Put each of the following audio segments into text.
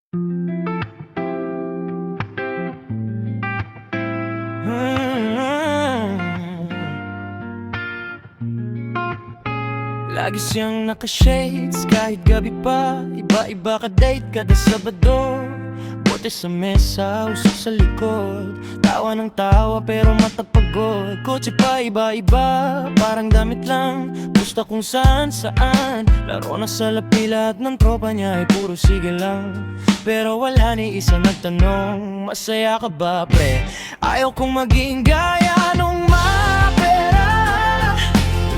Lagi siyang naka-shades kahit gabi pa. Iba-iba ka-date kada Sabado. Bote sa mesa, usok sa likod. Tawa ng tawa pero matapagod. Kotse pa iba-iba, parang damit lang. Gusto kung saan-saan. Laro na sa lapila at ng tropa niya ay puro sige lang. Pero wala ni isa nagtanong, masaya ka ba pre? Ayaw kong maging gaya nung mapera.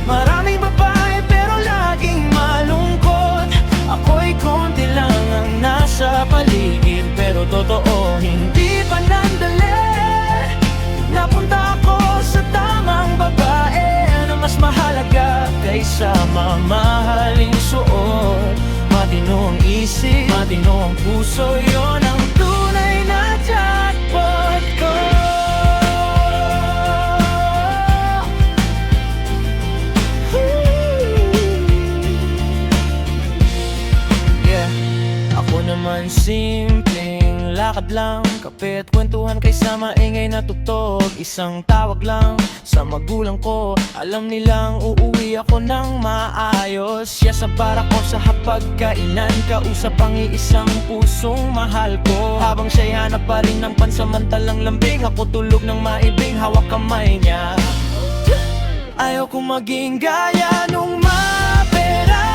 Maraming babae pero laging malungkot. Ako'y konti lang ang nasa paligid, pero totoo hindi pa nandali. Napunta ako sa tamang babae na mas mahalaga kaysa mamahaling suot. Matino ang isip, matino ang puso, yon ang tunay na jackpot ko. Ako naman simpleng lakad lang, kape at kwentuhan kaysa maingay na tugtog. Isang tawag lang sa magulang ko, alam nilang uuwi ako ng maayos. Siya sa bara ko sa hapagkainan, kausap ang iisang pusong mahal ko. Habang siya'y hanap pa rin ng pansamantalang lambing, ako tulog ng maibing hawak kamay niya. Ayaw kong maging gaya nung mapera.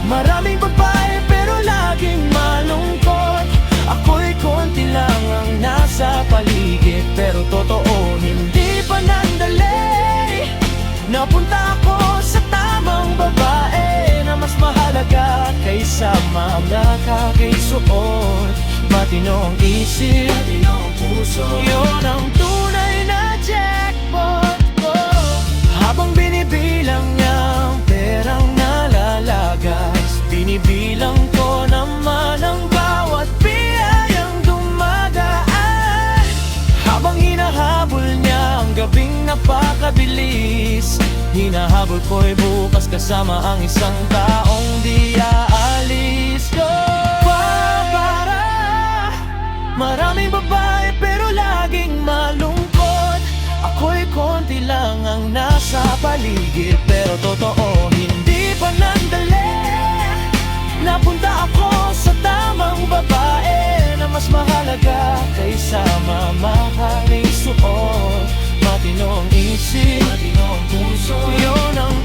Maraming babae pero laging malungkot. Ako'y konti lang ang nasa paligid, pero totoo hindi pa nandali. Napunta ako sa tamang babae na mas mahalaga kaysa mga kakisuot. Matino ang isip, matino ang puso, yun ang tunay na jackpot ko. Habang binibilang niya ang perang nalalagas, binibilang ko naman ang bawat biyayang dumadaan. Habang hinahabol niya ang gabing napakabilis, hinahabol ko'y bukas kasama ang isang taong di aalis ko. Para maraming babae pero laging malungkot. Ako'y konti lang ang nasa paligid, pero totoo hindi pa nandali. Napunta ako sa tamang babae na mas mahalaga kaysa mamahaling suot. Matino ang isip, matino ang puso, yun ang